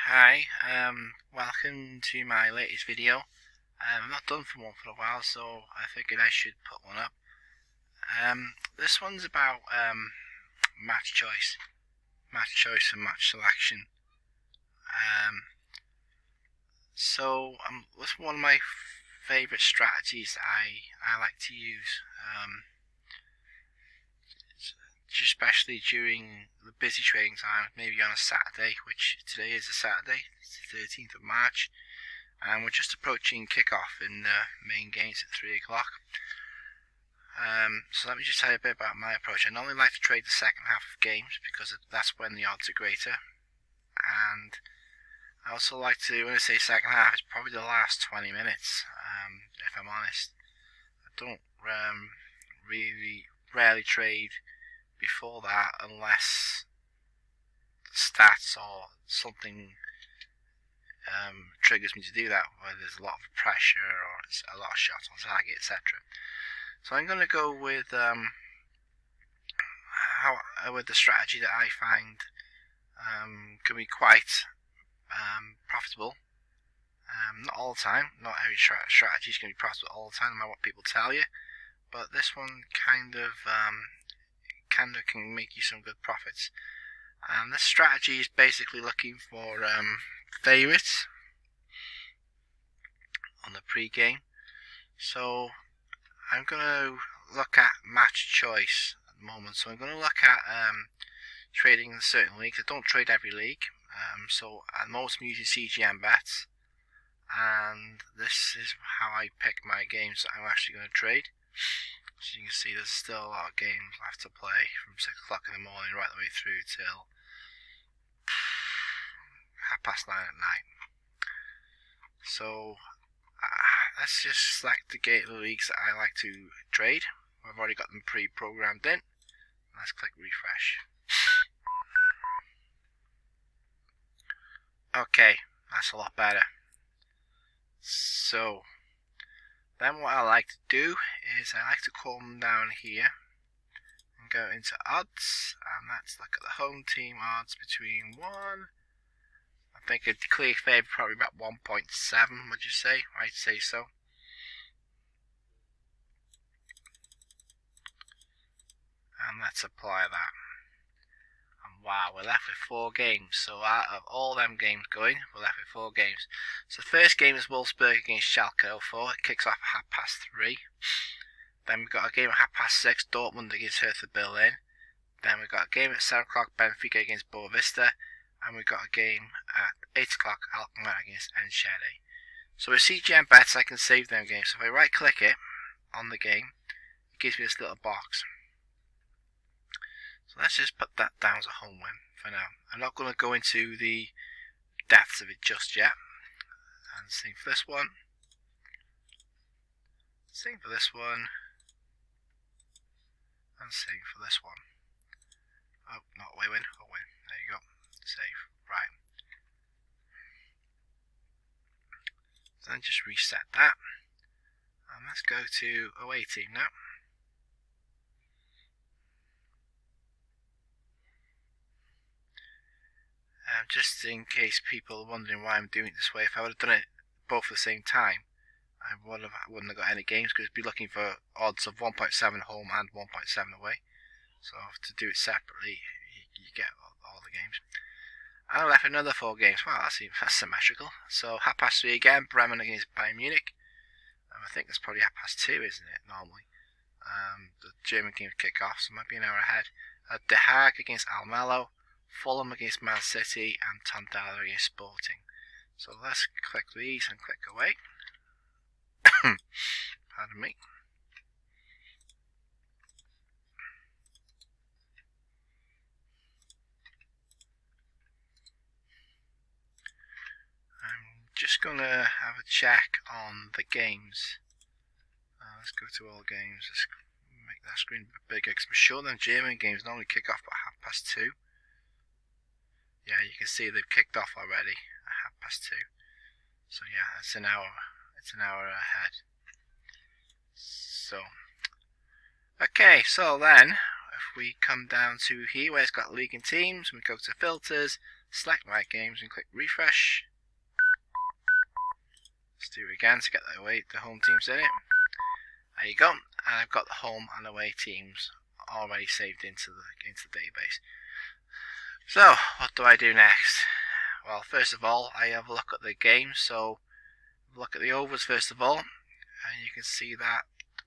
Hi, welcome to my latest video. I've not done one for a while, so I figured I should put one up. This one's about match choice and match selection. What's one of my favourite strategies that I like to use, especially during the busy trading time, maybe on a Saturday, which today is a Saturday, it's the 13th of March, and we're just approaching kickoff in the main games at 3 o'clock. So let me just tell you a bit about my approach. I normally like to trade the second half of games because that's when the odds are greater, and I also like to, when I say second half, it's probably the last 20 minutes, if I'm honest. I don't rarely trade before that unless stats or something triggers me to do that, where there's a lot of pressure or it's a lot of shots on target, etc. So I'm going to go with the strategy that I find can be quite profitable. Not all the time, not every strategy is going to be profitable all the time, no matter what people tell you, but this one kind of can make you some good profits. And this strategy is basically looking for favourites on the pre-game. So I'm going to look at match choice at the moment. So I'm going to look at trading in certain leagues. I don't trade every league. So at the moment I'm using CGM Bets, and this is how I pick my games that I'm actually going to trade. As you can see, there's still a lot of games left to play from 6 o'clock in the morning right the way through till 9:30 at night. So let's just select the leagues that I like to trade. I've already got them pre-programmed in. Let's click refresh. Okay, that's a lot better. So then what I like to do is I like to come down here and go into odds, and let's look at the home team odds between 1, I think a clear favourite, probably about 1.7, would you say? I'd say so. And let's apply that. And wow, we're left with 4 games. So out of all them games going, we're left with 4 games. So the first game is Wolfsburg against Schalke 04. It kicks off at 3:30. Then we've got a game at 6:30, Dortmund against Hertha Berlin. Then we've got a game at 7 o'clock, Benfica against Boavista. And we've got a game at 8 o'clock, Alkmaar against Enschede. So with CGM Bets, I can save them games. So if I right click it on the game, it gives me this little box. So let's just put that down as a home win for now. I'm not going to go into the depths of it just yet. And same for this one. Same for this one. And same for this one. Oh, not away win. Oh, win. There you go. Save. Right. So then just reset that. And let's go to away team now. Just in case people are wondering why I'm doing it this way, if I would have done it both at the same time, I wouldn't have got any games, because it'd be looking for odds of 1.7 home and 1.7 away. So to do it separately, you get all the games. And I left another 4 games. Wow, that's symmetrical. So 3:30 again, Bremen against Bayern Munich. I think that's probably 2:30, isn't it, normally? The German games kick off, so it might be an hour ahead. De Haag against Almelo, Fulham against Man City, and Tondela against Sporting. So let's click these and click away. Pardon me. I'm just going to have a check on the games. Let's go to all games. Let's make that screen a bit bigger, because I'm sure them German games normally kick off at 2:30. Yeah, you can see they've kicked off already at 2:30. So yeah, it's an hour ahead. So okay, so then if we come down to here where it's got league and teams, we go to filters, select my games and click refresh. Let's do it again to get the home teams in it. There you go, and I've got the home and away teams already saved into the database. So what do I do next? Well, first of all, I have a look at the games. So look at the overs first of all, and you can see that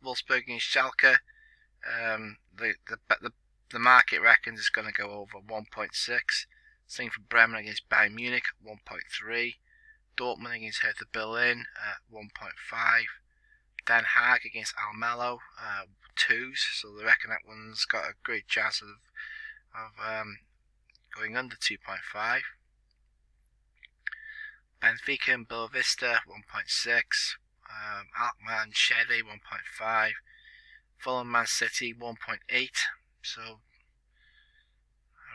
Wolfsburg against Schalke, the market reckons it's going to go over 1.6. Same for Bremen against Bayern Munich at 1.3. Dortmund against Hertha Berlin at 1.5. Den Haag against Almelo, 2s, so they reckon that one's got a great chance of going under 2.5. Benfica and Bella Vista 1.6. Alkmaar and Shede 1.5. Fulham Man City 1.8. So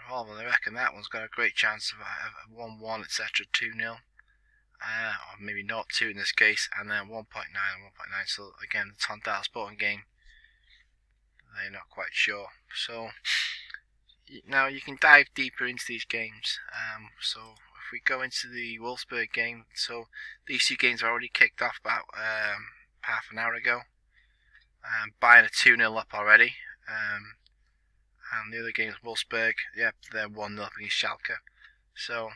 overall, they reckon that one's got a great chance of 1-1, etc., 2-0. Or maybe not 2 in this case, and then 1.9 and 1.9. So again, the Tondela Sporting game, they're not quite sure. So now you can dive deeper into these games. So if we go into the Wolfsburg game, so these two games are already kicked off about half an hour ago. Bayern are 2-0 up already. And the other game is Wolfsburg. Yep, they're 1-0 up against Schalke. So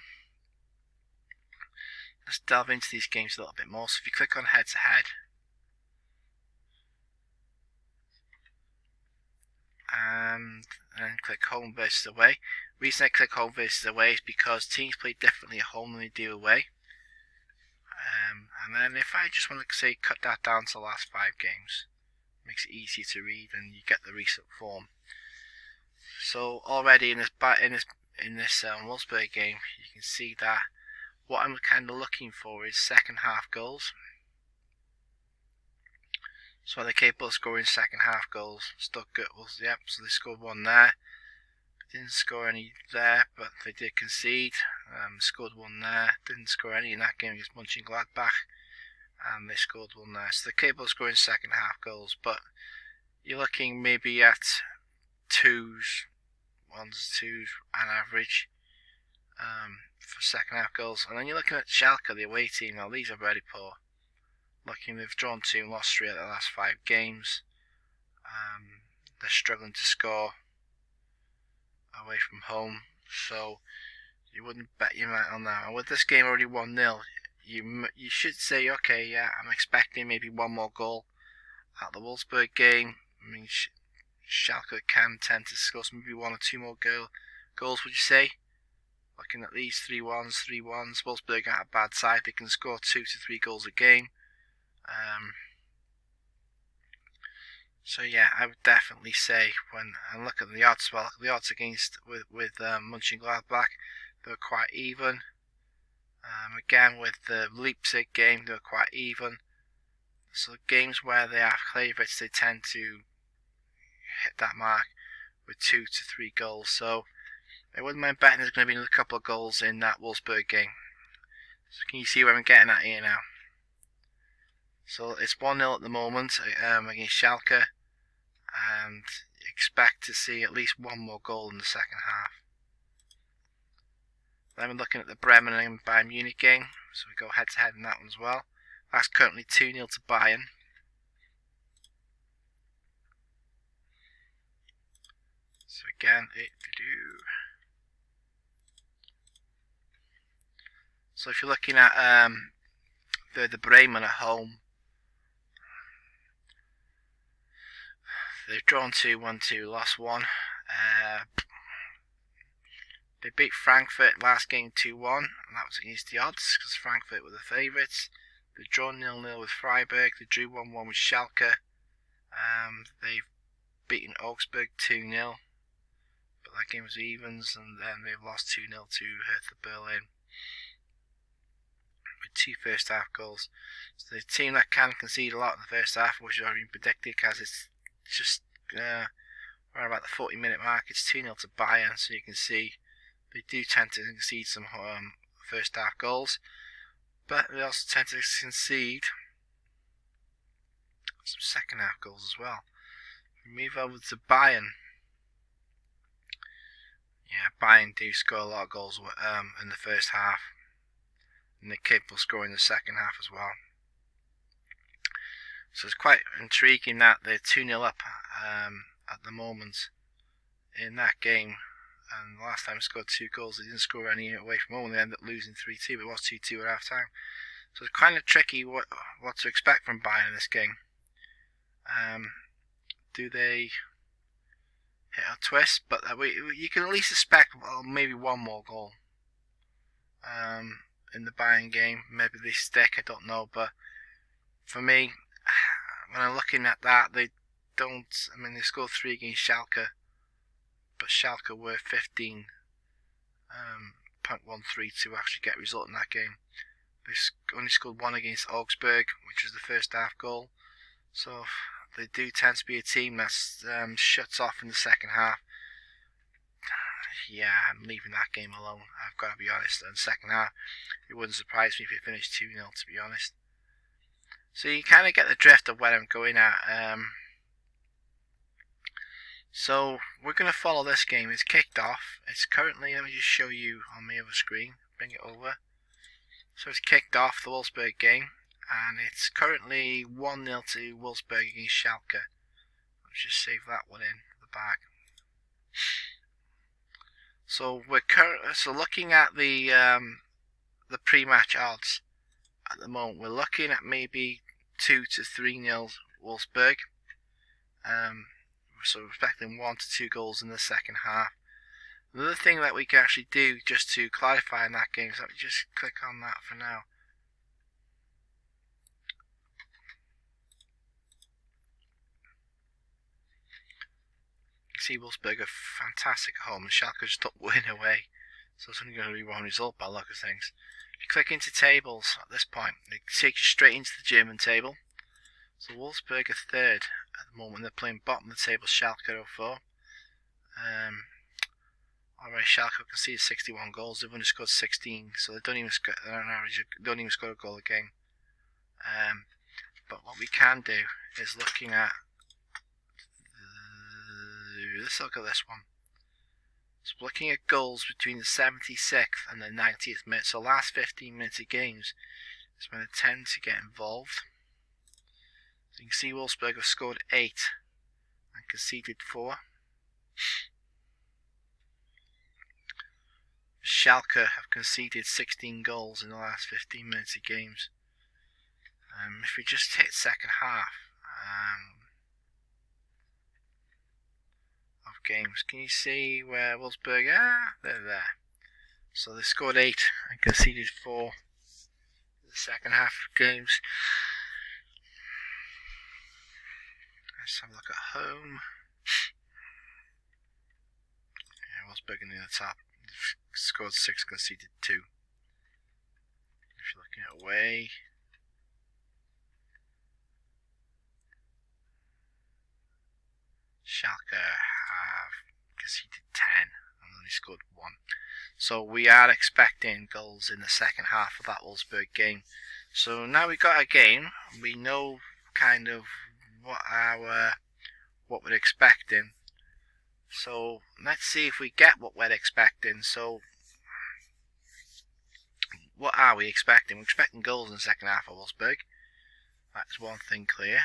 let's delve into these games a little bit more. So if you click on head to head, and then click home versus away. The reason I click home versus away is because teams play differently at home than they do away. And then if I just want to say cut that down to the last 5 games, it makes it easier to read and you get the recent form. So already in this Wolfsburg game, you can see that what I'm kind of looking for is second half goals. So they're capable of scoring second half goals. Stuttgart was, yep, so they scored 1 there. Didn't score any there, but they did concede. Scored 1 there. Didn't score any in that game against Mönchengladbach. And they scored 1 there. So they're capable of scoring second half goals, but you're looking maybe at 2s, 1s, 2s on average for second half goals. And then you're looking at Schalke, the away team. Now these are very poor. They've drawn 2 and lost 3 out of the last 5 games. They're struggling to score away from home, so you wouldn't bet your money on that. And with this game already 1-0, you should say, okay, yeah, I'm expecting maybe 1 more goal at the Wolfsburg game. I mean, Schalke can tend to score maybe 1 or 2 more goals, would you say? Looking at these 3-1s, 3-1s, Wolfsburg aren't a bad side. They can score 2 to 3 goals a game. So yeah, I would definitely say when I look at the odds, well, the odds against with Mönchengladbach, they were quite even. Again with the Leipzig game, they were quite even. So games where they are favourites, they tend to hit that mark with 2 to 3 goals. So I wouldn't mind betting there's going to be a couple of goals in that Wolfsburg game. So can you see where I'm getting at here now? So it's 1-0 at the moment against Schalke, and expect to see at least 1 more goal in the second half. Then we're looking at the Bremen and Bayern Munich game, so we go head to head in that one as well. That's currently 2-0 to Bayern. So again, so if you're looking at the Bremen at home, they've drawn 2, 1-2, lost 1. They beat Frankfurt last game 2-1, and that was against the odds because Frankfurt were the favourites. They drawn 0-0 with Freiburg. They drew 1-1 with Schalke. They've beaten Augsburg 2-0, but that game was evens, and then they've lost 2-0 to Hertha Berlin with 2 first half goals. So the team that can concede a lot in the first half, which has already been predicted, because it's just around about the 40-minute mark. It's 2-0 to Bayern, so you can see they do tend to concede some first half goals, but they also tend to concede some second half goals as well. We move over to Bayern. Yeah, Bayern do score a lot of goals in the first half, and they capable of scoring in the second half as well. So it's quite intriguing that they're 2-0 up at the moment in that game. And last time they scored 2 goals, they didn't score any away from home, and they ended up losing 3-2, but it was 2-2 at half time. So it's kind of tricky what to expect from Bayern in this game. Do they hit a twist? But you can at least expect maybe one more goal in the Bayern game. Maybe they stick, I don't know. But for me, when I'm looking at that, they don't. I mean, they scored 3 against Schalke, but Schalke were 15.13 to actually get a result in that game. They only scored 1 against Augsburg, which was the first half goal. So they do tend to be a team that shuts off in the second half. Yeah, I'm leaving that game alone. I've got to be honest. In the second half, it wouldn't surprise me if it finished 2-0, to be honest. So you kind of get the drift of where I'm going at. So we're going to follow this game. It's kicked off. It's currently, let me just show you on my other screen. Bring it over. So it's kicked off, the Wolfsburg game. And it's currently 1-0 to Wolfsburg against Schalke. Let's just save that one in the bag. So we're looking at the pre-match odds at the moment. We're looking at maybe 2 to 3-0 Wolfsburg. So we're expecting 1 to 2 goals in the second half. Another thing that we can actually do just to clarify in that game, so let me just click on that for now. See, Wolfsburg are fantastic at home, and Schalke just don't win away, so it's only going to be one result by the look of things. If you click into tables at this point, it takes you straight into the German table. So Wolfsburg are third at the moment. They're playing bottom of the table. Schalke are 4. Alright, Schalke conceded 61 goals. They've only scored 16, so they don't even score a goal a game. But what we can do is looking at. Let's look at this one. So looking at goals between the 76th and the 90th minute, so last 15 minutes of games, is when they tend to get involved. So you can see Wolfsburg have scored 8 and conceded 4. Schalke have conceded 16 goals in the last 15 minutes of games. If we just hit second half of games, can you see where Wolfsburg are? They're there. So they scored 8 and conceded 4 in the second half of games. Let's have a look at home. Yeah, Wolfsburg near the top. They've scored 6, conceded 2. If you're looking at away, Schalke have conceded 10 and only scored 1. So we are expecting goals in the second half of that Wolfsburg game. So now we've got a game, we know kind of what we're expecting. So let's see if we get what we're expecting. So what are we expecting? We're expecting goals in the second half of Wolfsburg. That's one thing clear.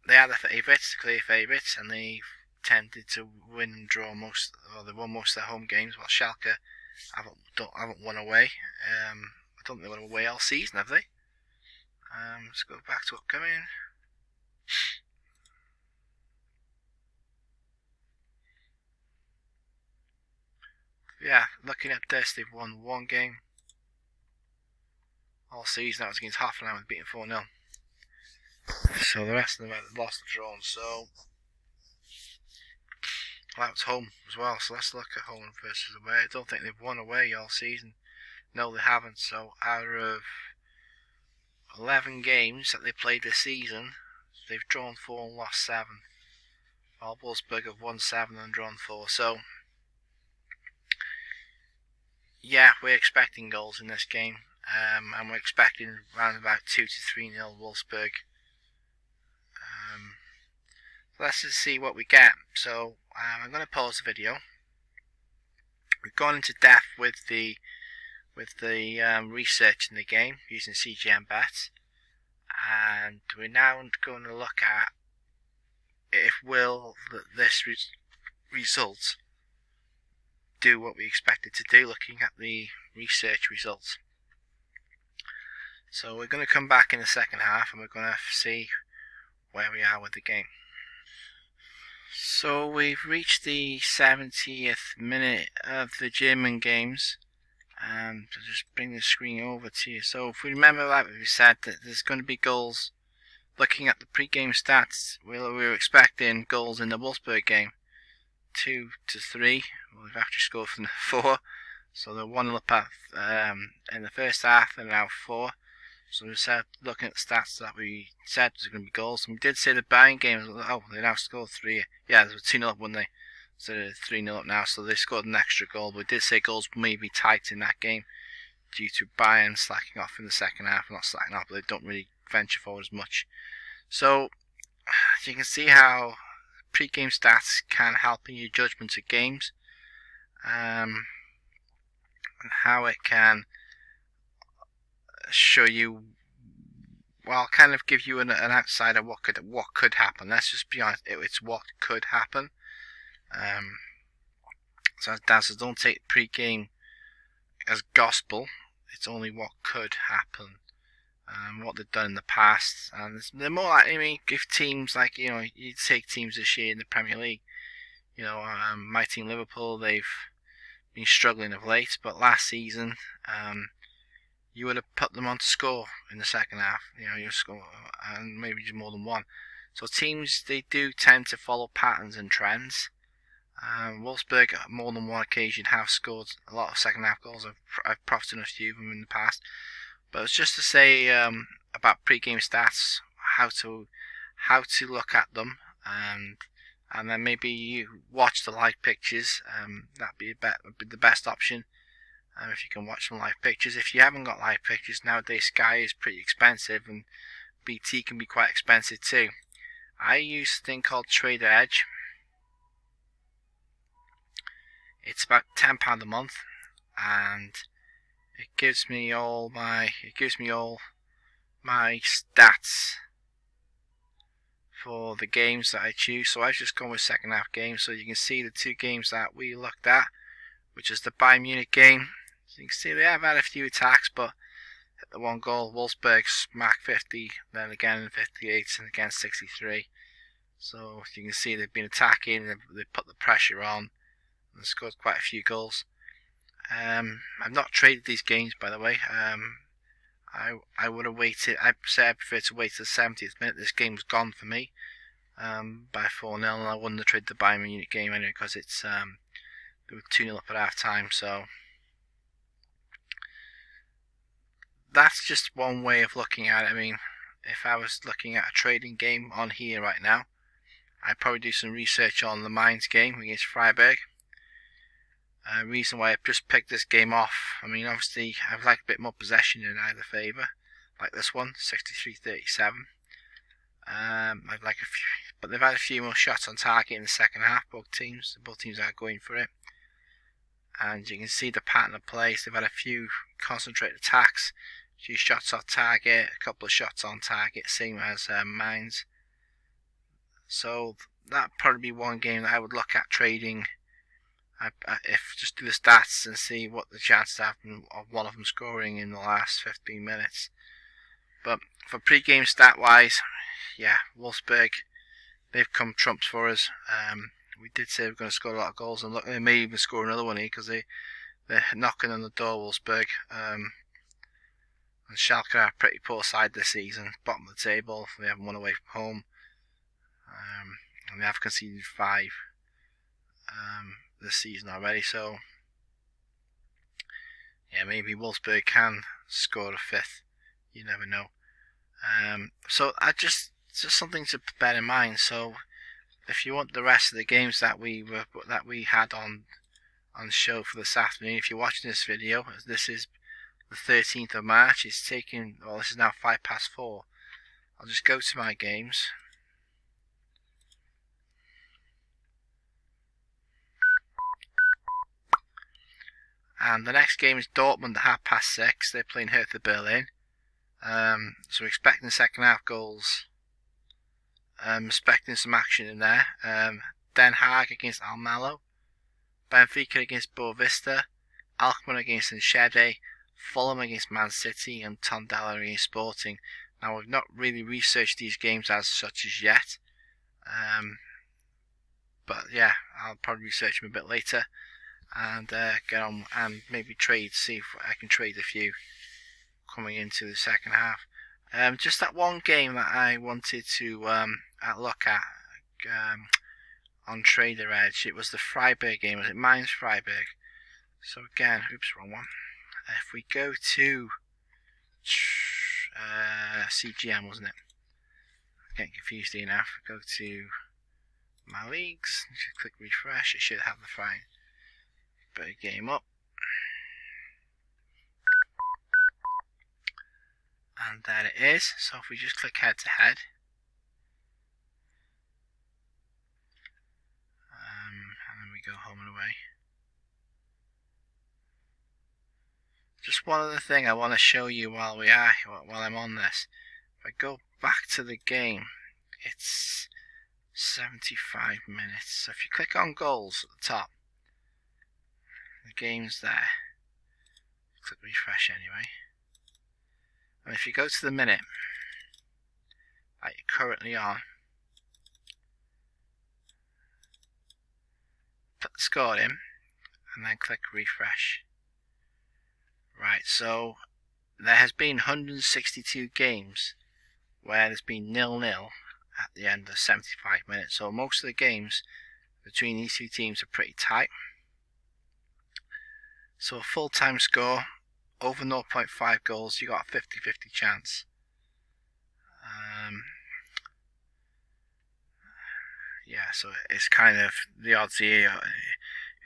They are the favourites, the clear favourites, and they've tended to win and draw they won most of their home games, while Schalke haven't won away. I don't think they won away all season, have they? Let's go back to upcoming. Yeah, looking at this, they've won 1 game all season. That was against Hoffenheim, with beating 4-0. So the rest of them have lost or drawn. So that was home as well. So let's look at home versus away. I don't think they've won away all season. No, they haven't. So out of 11 games that they played this season, they've drawn 4 and lost 7. While Wolfsburg have won 7 and drawn 4. So yeah, we're expecting goals in this game, and we're expecting around about 2 to 3-0 Wolfsburg. Let's just see what we get. So I'm going to pause the video. We've gone into depth with the research in the game using CGM Bets, and we're now going to look at if this result do what we expect it to do, looking at the research results. So we're going to come back in the second half and we're going to see where we are with the game. So we've reached the 70th minute of the German games, and I'll just bring the screen over to you. So if we remember that we said that there's going to be goals. Looking at the pre-game stats, we were expecting goals in the Wolfsburg game, 2 to 3. Well, we've actually scored from 4, so they're 1-0 up in the first half and now 4. So we said, looking at the stats that we said was going to be goals, and we did say the Bayern game, oh, they now scored 3. Yeah, they were 2-0 up, weren't they? So they're 3-0 up now, so they scored an extra goal. But we did say goals may be tight in that game due to Bayern slacking off in the second half. Not slacking off, but they don't really venture forward as much. So you can see how pre-game stats can help in your judgment of games, and how it can show you, well, kind of give you an outside of what could happen. Let's just be honest, it's what could happen. So as Dan says, don't take pre-game as gospel. It's only what could happen, what they've done in the past, and they're more like, I mean, if teams like, you take teams this year in the Premier League, my team Liverpool, they've been struggling of late, but last season, you would have put them on to score in the second half. You score, and maybe just more than one. So teams, they do tend to follow patterns and trends. Wolfsburg, more than one occasion, have scored a lot of second half goals. I've profited a few of them in the past. But it's just to say about pre-game stats, how to look at them, and then maybe you watch the live pictures. That'd be the best option. If you can watch some live pictures. If you haven't got live pictures, nowadays Sky is pretty expensive, and BT can be quite expensive too. I use a thing called Traderedge. It's about £10 a month, and it gives me all my stats for the games that I choose. So I've just gone with second half games, so you can see the 2 games that we looked at, which is the Bayern Munich game. So you can see they have had a few attacks, but hit the 1 goal. Wolfsburg's mark 50, then again in 58, and again 63. So you can see they've been attacking, they've put the pressure on, and scored quite a few goals. I've not traded these games, by the way. I would have waited. I prefer to wait till the 70th minute. This game's gone for me by 4-0, and I wouldn't have traded the Bayern Munich game anyway, because it's they were 2-0 up at half time. So that's just one way of looking at it. I mean, if I was looking at a trading game on here right now, I'd probably do some research on the Mainz game against Freiburg. Reason why I've just picked this game off, I mean, obviously I'd like a bit more possession in either favour, like this one, 63-37. I'd like a few, but they've had a few more shots on target in the second half. Both teams are going for it, and you can see the pattern of plays. They've had a few concentrated attacks, a few shots off target, a couple of shots on target, same as Mainz. So that'd probably be one game that I would look at trading. If just do the stats and see what the chances are of one of them scoring in the last 15 minutes. But for pre-game stat wise, yeah, Wolfsburg, they've come trumps for us. We did say we're going to score a lot of goals, and look, they may even score another one here, because they're knocking on the door, Wolfsburg. And Schalke are a pretty poor side this season, bottom of the table. They haven't won away from home, and they have conceded 5 this season already. So yeah, maybe Wolfsburg can score a 5th. You never know. So just something to bear in mind. So if you want the rest of the games that we had on the show for this afternoon, if you're watching this video, this is the 13th of March. It's taking, well, this is now 4:05. I'll just go to my games. And the next game is Dortmund at 6:30. They're playing Hertha Berlin. So we're expecting the second half goals. Expecting some action in there. Den Haag against Almelo. Benfica against Boavista. Alkmaar against Enschede. Fulham against Man City. And Tondela against Sporting. Now, we've not really researched these games as such as yet. But yeah, I'll probably research them a bit later. And get on and maybe see if I can trade a few coming into the second half. Just that one game that I wanted to look at on Traderedge. It was the Freiburg game. Was it Mainz Freiburg? So again, oops, wrong one. If we go to CGM, wasn't it? I'm getting confused here now. If we go to my leagues, just click refresh. It should have the Freiburg game up. And there it is. So if we just click head to head, and then we go home and away. Just one other thing I want to show you while I'm on this. If I go back to the game, it's 75 minutes. So if you click on goals at the top, the game's there. Click refresh anyway. And if you go to the minute that you're currently on, put the score in, and then click refresh. Right, so there has been 162 games where there's been 0-0 at the end of 75 minutes. So most of the games between these two teams are pretty tight. So a full-time score over 0.5 goals, you got a 50-50 chance. Yeah, so it's kind of the odds here.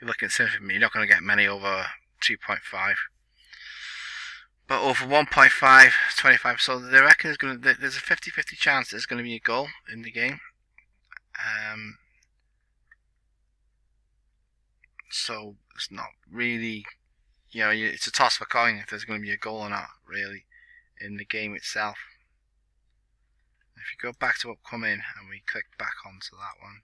You're looking at you're not going to get many over 2.5. But over 1.5, 25. So they reckon there's a 50-50 chance there's going to be a goal in the game. So it's not really, it's a toss for coin if there's going to be a goal or not, really, in the game itself. If you go back to upcoming and we click back onto that one.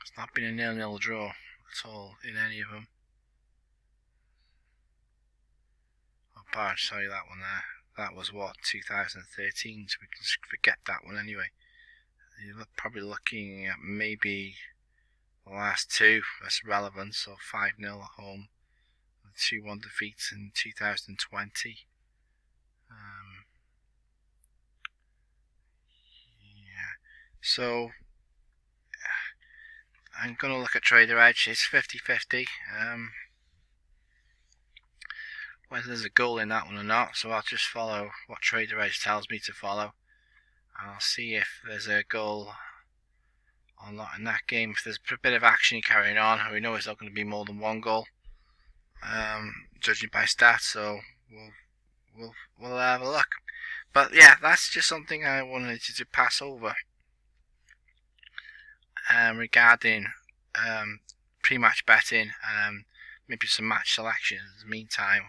It's not been a 0-0 draw at all in any of them. Oh, I'll show you that one there. That was what, 2013, so we can forget that one anyway. You're probably looking at maybe the last two that's relevant, so 5-0 at home, 2-1 defeats in 2020. Yeah, so I'm going to look at Traderedge. It's 50-50. Whether there's a goal in that one or not, so I'll just follow what Traderedge tells me to follow. I'll see if there's a goal or not in that game. If there's a bit of action carrying on, we know it's not going to be more than one goal, judging by stats. So we'll have a look. But yeah, that's just something I wanted to pass over regarding pre-match betting. Maybe some match selection in the meantime.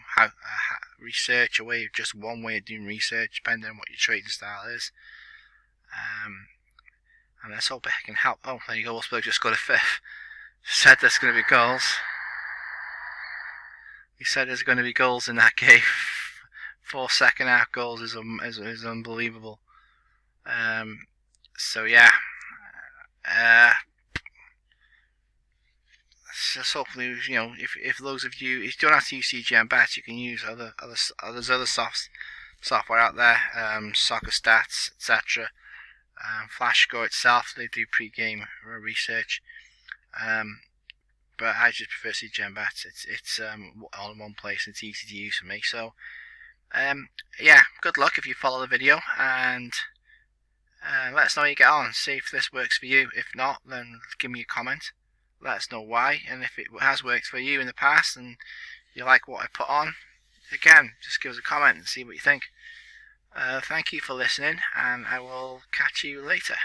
Research a way, just one way of doing research, depending on what your trading style is. And let's hope I can help. Oh, there you go. Wolfsburg just got a fifth. Said there's going to be goals. He said there's going to be goals in that game. 4 second half goals is unbelievable. So yeah. Just hopefully, if those of you, you don't have to use CGM Bets, you can use there's other software out there, Soccer Stats, etc. Flash Score itself, they do pre-game research, but I just prefer CGM Bets. It's all in one place and it's easy to use for me. So yeah, good luck if you follow the video, and let us know how you get on. See if this works for you. If not, then give me a comment. Let us know why, and if it has worked for you in the past, and you like what I put on, again, just give us a comment and see what you think. Thank you for listening, and I will catch you later.